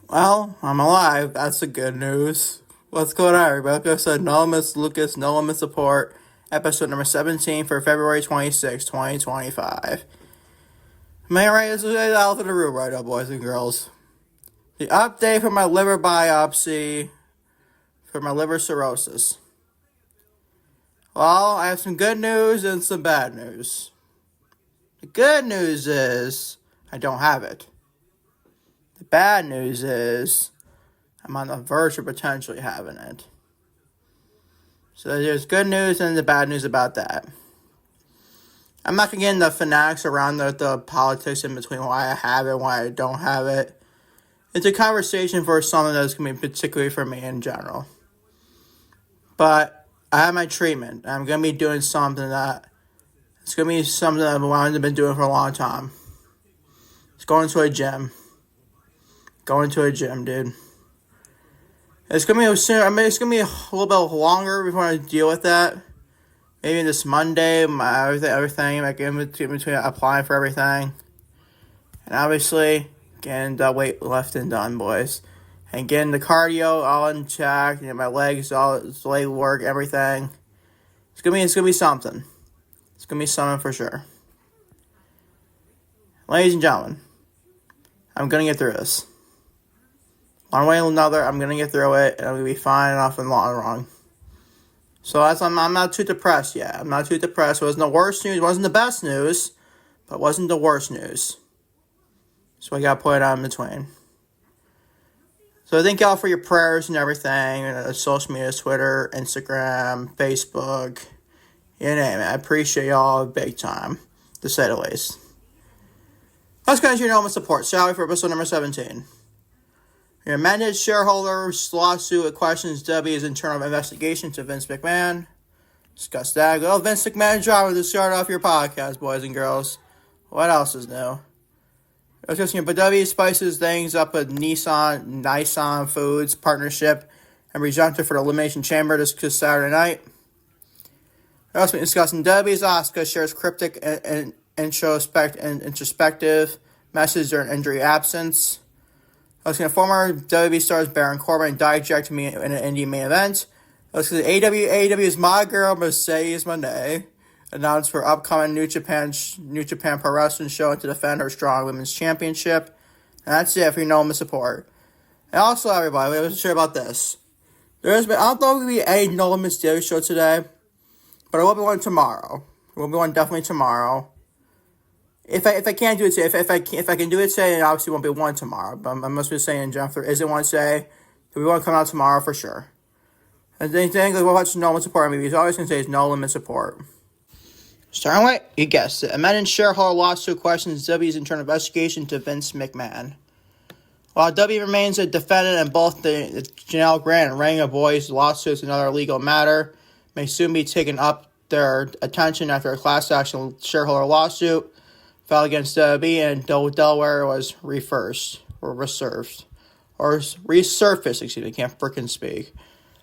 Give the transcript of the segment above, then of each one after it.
Well, I'm alive. That's the good news. What's going on, everybody? Like I said, no limits, Lucas, no limit support. Episode number 17 for February 26, 2025. Man, right, this is the elephant in the room right now, boys and girls. The update for my liver biopsy for my liver cirrhosis. Well, I have some good news and some bad news. The good news is I don't have it. The bad news is I'm on the verge of potentially having it. So there's good news and the bad news about that. I'm not going to get into the fanatics around the politics in between why I have it and why I don't have it. It's a conversation for something that's going to be particularly for me in general. But I have my treatment. I'm going to be doing something that it's going to be something that I've been doing for a long time. It's going to a gym. Going to a gym, dude. It's gonna be soon. I mean, it's gonna be a little bit longer before I deal with that. Maybe this Monday, everything, like in between applying for everything, and obviously getting the weight lifting done, boys, and getting the cardio all in check, and my legs, all leg work, everything. It's gonna be something. It's gonna be something for sure. Ladies and gentlemen, I'm gonna get through this. One way or another, I'm going to get through it, and I'm going to be fine enough and wrong. So I'm not too depressed yet. I'm not too depressed. It wasn't the worst news. It wasn't the best news, but it wasn't the worst news. So I got to put it out in between. So thank y'all for your prayers and everything. Social media, Twitter, Instagram, Facebook, you name it. I appreciate y'all big time, to say the least. Let's get into your normal support, shall we, for episode number 17. Your amended shareholder lawsuit questions W's internal investigation to Vince McMahon. Discuss that. Oh, Vince McMahon driver to start off your podcast, boys and girls. What else is new? But W spices things up with Nissin Foods partnership and presented for the Elimination Chamber this Saturday night. We're also discussing W's Asuka shares cryptic and introspective message during injury absence. Former WWE stars Baron Corbin Dijak to me in an indie main event. AEW's My Girl Mercedes Mone announced for upcoming New Japan Pro Wrestling show to defend her Strong Women's Championship. And that's it for your normal support. And also, everybody, let's share about this. I don't know if there will be a No Limits Daily show today, but I will be one tomorrow. We'll be one definitely tomorrow. If I can't do it today, if I can do it today, then obviously won't be one tomorrow. But I must be saying, Jeff, there isn't one today. So we want to come out tomorrow for sure. And then we'll watch No Limit Support movies. All I was going to say is No Limit Support. Starting with, you guessed it, amended shareholder lawsuit questions W's internal investigation to Vince McMahon. While W remains a defendant in both the Janelle Grant and Ranga Boys lawsuits and other legal matter, may soon be taken up their attention after a class action shareholder lawsuit filed against WWE and Delaware was resurfaced. I can't frickin' speak.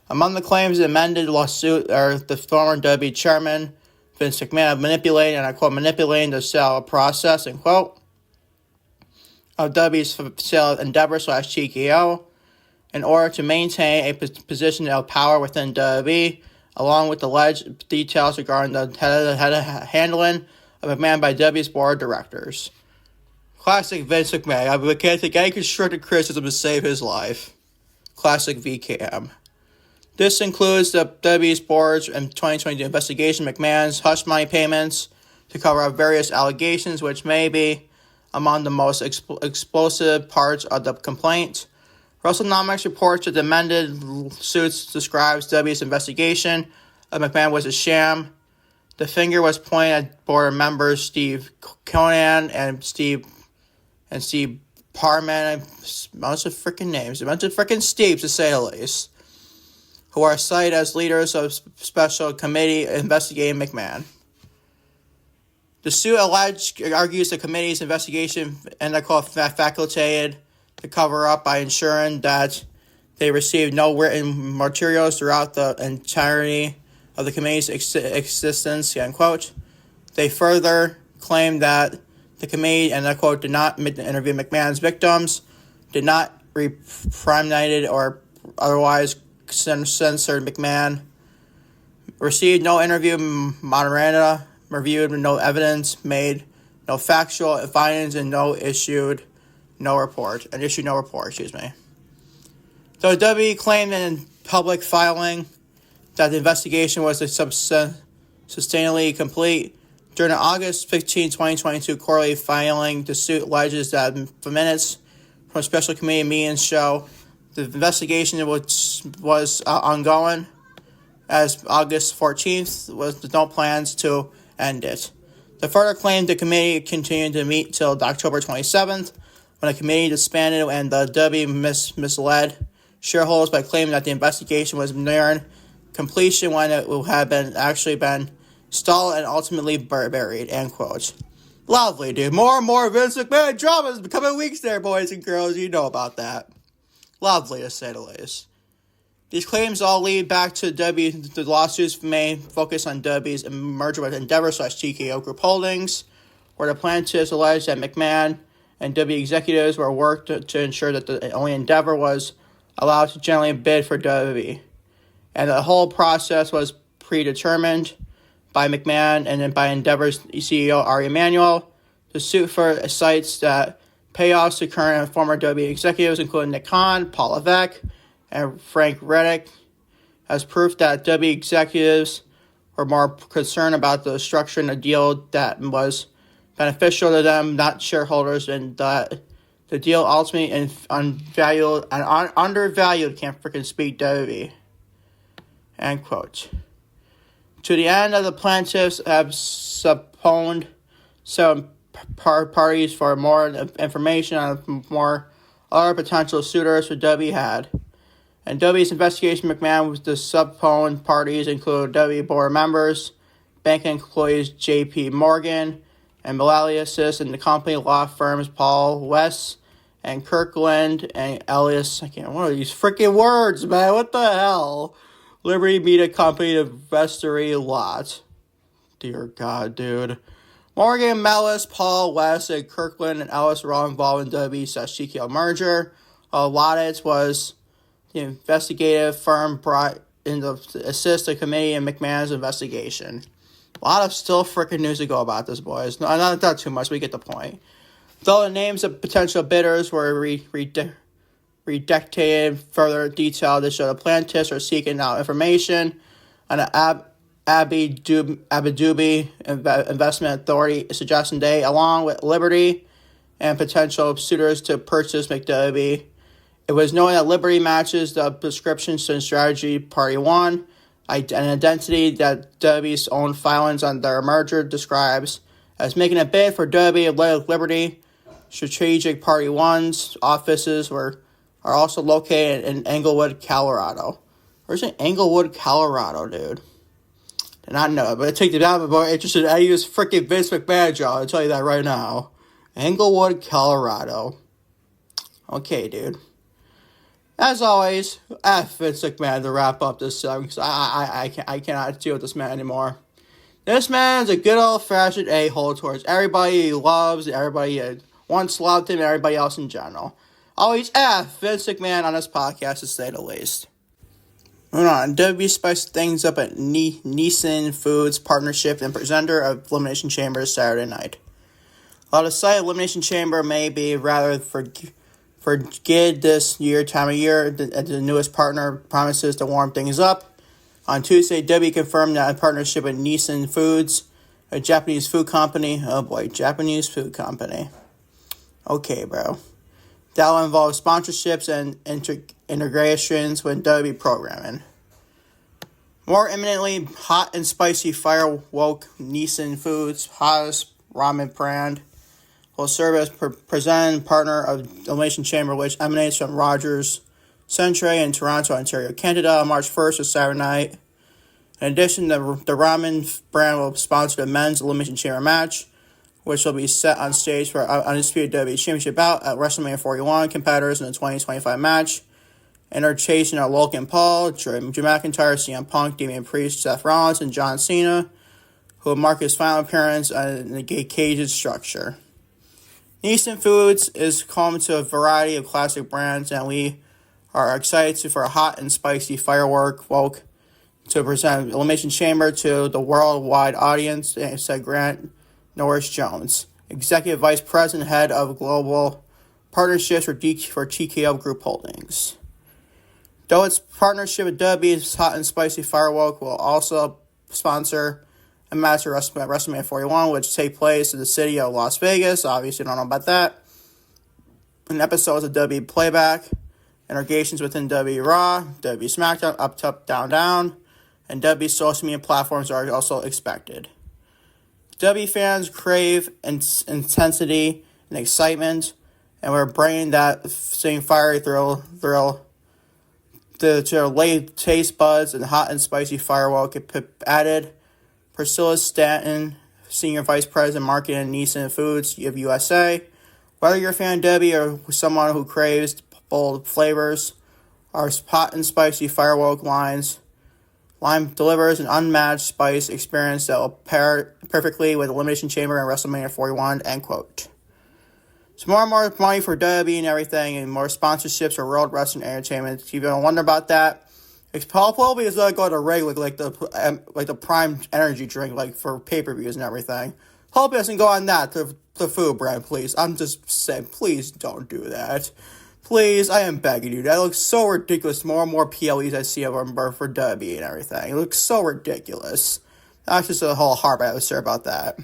Among the claims in the amended lawsuit are the former WWE chairman, Vince McMahon, manipulating, and I quote, manipulating the sale process, end quote, of WWE's sale endeavor / TKO in order to maintain a position of power within WWE, along with alleged details regarding the handling of McMahon by WWE's board of directors. Classic Vince McMahon. I can't take any constructive criticism to save his life. Classic VKM. This includes the WWE's board's in 2022 investigation of McMahon's hush money payments to cover up various allegations, which may be among the most explosive parts of the complaint. WrestleNomics reports that the amended suits describes WWE's investigation of McMahon was a sham. The finger was pointed at board members Steve Conan and Steve Parman, a bunch of freaking names, a bunch of freaking Steves to say the least, who are cited as leaders of special committee investigating McMahon. The suit argues the committee's investigation, and I call it facultated, to cover up by ensuring that they received no written materials throughout the entirety of the committee's existence, end quote. They further claim that the committee, and I quote, did not interview McMahon's victims, did not reprimandated or otherwise censored McMahon. Received no interview memoranda, reviewed no evidence, made no factual findings, and issued no report. Excuse me. So WWE claimed in public filing that the investigation was sustainably complete. During the August 15, 2022 quarterly filing, the suit alleges that the minutes from a special committee meetings show the investigation was ongoing. As August 14th was no plans to end it. The further claimed the committee continued to meet till October 27th, when the committee disbanded and the WWE misled shareholders by claiming that the investigation was nearing completion when it had been stalled and ultimately buried. End quote. Lovely, dude. More and more Vince McMahon dramas in the coming weeks there, boys and girls. You know about that. Lovely, to say the least. These claims all lead back to WWE. The lawsuits may focus on WWE's merger with Endeavor/TKO Group Holdings, where the plaintiffs allege that McMahon and WWE executives were worked to ensure that only Endeavor was allowed to generally bid for WWE. And the whole process was predetermined by McMahon and then by Endeavor's CEO Ari Emanuel. The suit for cites that payoffs to current and former WWE executives, including Nick Khan, Paul Levesque, and Frank Reddick, as proof that WWE executives were more concerned about the structure and the deal that was beneficial to them, not shareholders, and that the deal ultimately undervalued, can't freaking speak, WWE. End quote. To the end of the plaintiffs have subpoenaed some parties for more information on more other potential suitors for WWE had. And WWE's investigation, McMahon was the subpoenaed parties include WWE board members, bank employees J.P. Morgan, and Malaliasis, and the company law firms Paul West and Kirkland and Elias. What are these freaking words, man? What the hell? Liberty Media Company, the Vestory Lot. Dear God, dude. Morgan, Mellis, Paul West, and Kirkland and Ellis were all involved in WWE/TKO merger. Loditz was the investigative firm brought in to assist the committee in McMahon's investigation. A lot of still freaking news to go about this, boys. No, not too much, we get the point. Though the names of potential bidders were redacted further detail to show the plaintiffs are seeking out information on the Abu Dhabi Investment Authority suggestion day, along with Liberty and potential suitors to purchase McWW. It was known that Liberty matches the prescription and strategy Party 1, an identity that WWE's own filings on their merger describes as making a bid for WWE. Liberty Strategic Party 1's offices are also located in Englewood, Colorado. Where's in Englewood, Colorado, dude? Did not know, but I take the down more interested. I use freaking Vince McMahon, y'all. I'll tell you that right now. Englewood, Colorado. Okay, dude. As always, F Vince McMahon to wrap up this segment, because I cannot deal with this man anymore. This man's a good old-fashioned a-hole towards everybody he loves, everybody he once loved him, and everybody else in general. Always F Vince McMahon on this podcast, to say the least. Moving on, WWE spiced things up at Nissin Foods partnership and presenter of Elimination Chamber Saturday night. While the site Elimination Chamber may be rather forget this time of year, the newest partner promises to warm things up. On Tuesday, WWE confirmed that a partnership with Nissin Foods, a Japanese food company. Oh boy, Japanese food company. Okay, bro. That will involve sponsorships and integrations with WWE programming. More imminently, hot and spicy fire woke Nissin Foods, hottest ramen brand, will serve as presenting partner of the Elimination Chamber, which emanates from Rogers Centre in Toronto, Ontario, Canada, on March 1st or Saturday night. In addition, the ramen brand will sponsor the men's Elimination Chamber match, which will be set on stage for Undisputed WWE Championship bout at WrestleMania 41. Competitors in the 2025 match interchasing are Logan Paul, Drew McIntyre, CM Punk, Damian Priest, Seth Rollins, and John Cena, who will mark his final appearance in the caged structure. Nissin Foods is home to a variety of classic brands, and we are excited for a hot and spicy firework to present Elimination Chamber to the worldwide audience, said Grant Norris-Jones, Executive Vice President, Head of Global Partnerships for TKO Group Holdings. Though its partnership with WWE's Hot and Spicy Firework will also sponsor a match at WrestleMania 41, which take place in the city of Las Vegas. Obviously, don't know about that. And episodes of WWE Playback, integrations within WWE Raw, WWE SmackDown, up, down, down, and WWE social media platforms are also expected. WWE fans crave intensity and excitement, and we're bringing that same fiery thrill to their late taste buds and hot and spicy firework added. Priscilla Stanton, Senior Vice President, Marketing at Nissin Foods of USA. Whether you're a fan of WWE or someone who craves bold flavors, our hot and spicy firework line delivers an unmatched spice experience that will pair perfectly with Elimination Chamber and WrestleMania 41, end quote. So more and more money for WWE and everything, and more sponsorships for World Wrestling Entertainment. If you don't wonder about that, probably is like going to regular, like the Prime Energy drink, like for pay-per-views and everything. Hope it doesn't go on that to the food brand, please. I'm just saying, please don't do that. Please, I am begging you. That looks so ridiculous. More and more PLEs I see of them for WWE and everything. It looks so ridiculous. That's just a whole harp I have to say about that.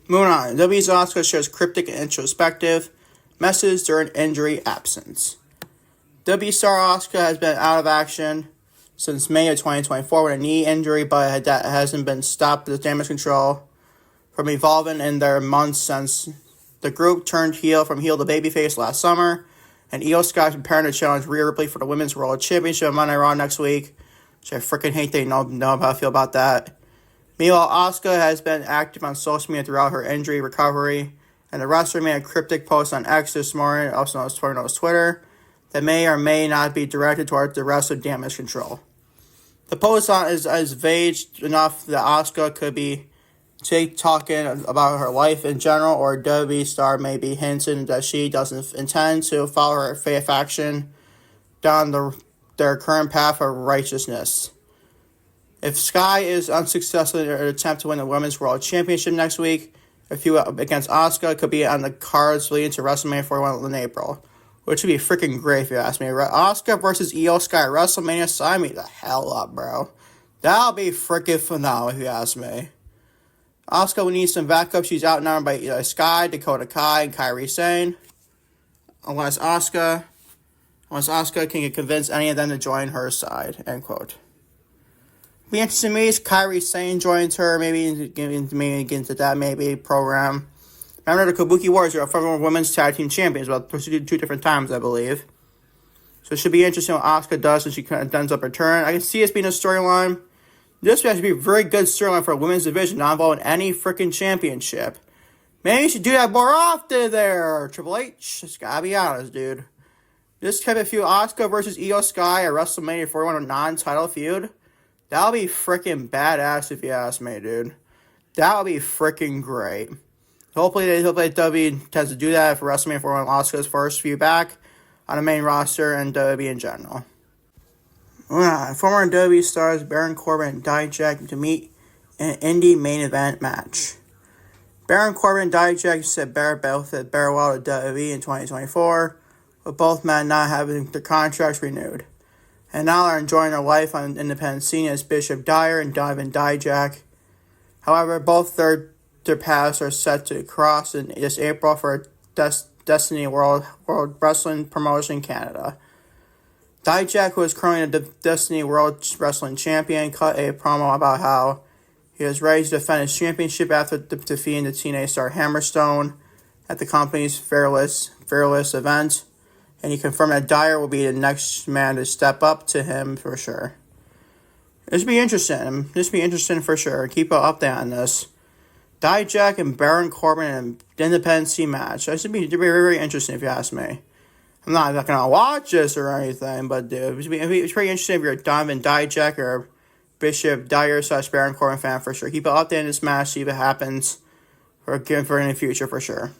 Moving on. WWE's Asuka shares cryptic and introspective message during injury absence. WWE star Asuka has been out of action since May of 2024 with a knee injury, but that hasn't been stopped with damage control from evolving in their months since the group turned heel from heel to babyface last summer, and Io Sky is preparing to challenge Rhea Ripley for the Women's World Championship on Monday Raw next week, which I freaking hate they know how I feel about that. Meanwhile, Asuka has been active on social media throughout her injury recovery, and the wrestler made a cryptic post on X this morning, also known as Twitter, that may or may not be directed toward the rest of damage control. The post is vague enough that Asuka could be talking about her life in general, or WWE star may be hinting that she doesn't intend to follow her faction down their current path of righteousness. If Sky is unsuccessful in her attempt to win the Women's World Championship next week, a few against Asuka could be on the cards leading to WrestleMania 41 in April, which would be freaking great if you ask me. Asuka versus Io Sky WrestleMania, sign me the hell up, bro. That'll be freaking phenomenal if you ask me. Asuka will need some backup. She's outnumbered by Sky, Dakota Kai, and Kairi Sane. Unless Asuka can convince any of them to join her side, end quote. Be interesting to me if Kairi Sane joins her, maybe get into that program. Remember the Kabuki Warriors are former women's tag team champions, about two different times, I believe. So it should be interesting what Asuka does when she kind of ends up return. I can see this being a storyline. This would actually be a very good storyline for a women's division, not involving any freaking championship. Maybe you should do that more often there, Triple H. Just gotta be honest, dude. This type of feud, Asuka versus Io Sky at WrestleMania 41, a non-title feud, that'll be freaking badass if you ask me, dude. That'll be freaking great. Hopefully WWE tends to do that for WrestleMania 41, Asuka's first feud back on the main roster and WWE in general. Former WWE stars Baron Corbin Dijak to meet in an indie main event match. Baron Corbin Dijak said farewell to WWE in 2024, with both men not having their contracts renewed, and now are enjoying their life on an independent scene as Bishop Dyer and Donovan Dijak. However, both their paths are set to cross in this April for Destiny World Wrestling Promotion Canada. Dijak, who is currently the Destiny World Wrestling Champion, cut a promo about how he was ready to defend his championship after defeating the TNA star Hammerstone at the company's Fearless event, and he confirmed that Dyer will be the next man to step up to him for sure. This will be interesting. For sure. Keep an update on this. Dijak and Baron Corbin in an independent scene match. This would be very, very interesting if you ask me. I'm not going to watch this or anything, but dude, it's pretty interesting if you're a Donovan Dijak or Bishop Dyer / Baron Corbin fan for sure. Keep an update on this match, see if it happens for in the future for sure.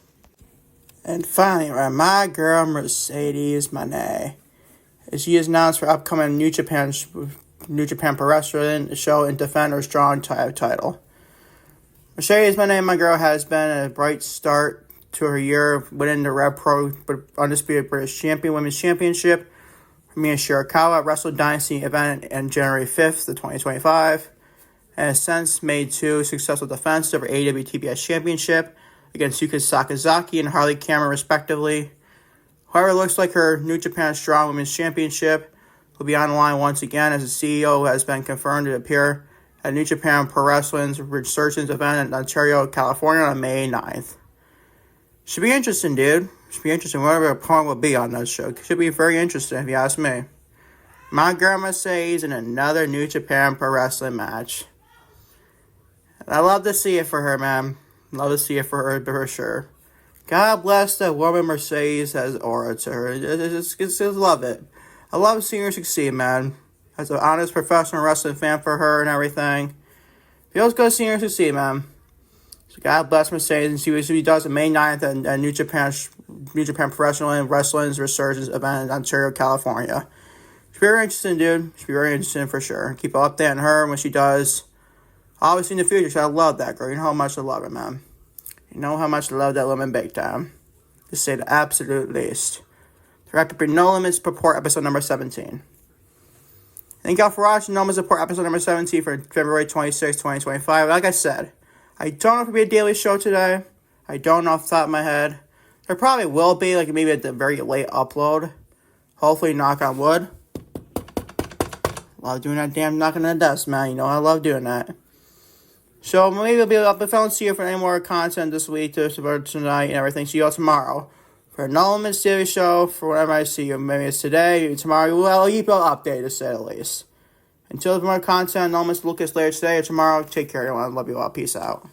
And finally, my girl Mercedes Mone. She is announced for upcoming New Japan Pro Wrestling show and defend her strong title. Mercedes Mone, my girl, has been a bright start to her year winning the Rev Pro Undisputed British Women's Championship from Mia Shirakawa at Wrestle Dynasty event on January 5th, 2025. And has since made 2 successful defenses of her AEW TBS Championship against Yuka Sakazaki and Harley Cameron, respectively. However, it looks like her New Japan Strong Women's Championship will be on the line once again, as the CEO has been confirmed to appear at New Japan Pro Wrestling's Resurgence event in Ontario, California on May 9th. Should be interesting, dude. Should be interesting. Whatever her opponent will be on that show. Should be very interesting, if you ask me. My girl Mercedes in another New Japan Pro Wrestling match. I love to see it for her, man. Love to see it for her, for sure. God bless that woman Mercedes has aura to her. Just love it. I love seeing her succeed, man. As an honest professional wrestling fan for her and everything. Feels good seeing her succeed, man. So God bless Mercedes and see what she does on May 9th at New Japan Professional Wrestling's Resurgence event in Ontario, California. Should be very interesting, dude. Should be very interesting for sure. Keep updating her when she does. Obviously in the future, so I love that girl. You know how much I love her, man. You know how much I love that woman big time. To say the absolute least. To wrap up your No Limits Report episode number 17. Thank y'all for watching No Limits Report episode number 17 for February 26, 2025. Like I said, I don't know if it'll be a daily show today. I don't know off the top of my head. There probably will be, like maybe at the very late upload. Hopefully, knock on wood. Love doing that damn knocking on the desk, man. You know I love doing that. So maybe it'll be up if I don't see you for any more content this week, tonight and everything. See you all tomorrow for a No Limits Daily Show. For whenever I see you, maybe it's today, maybe tomorrow. Well, I'll keep you updated to say the least. Until there's more content, No Limits Lucas later today or tomorrow. Take care, everyone. Love you all. Peace out.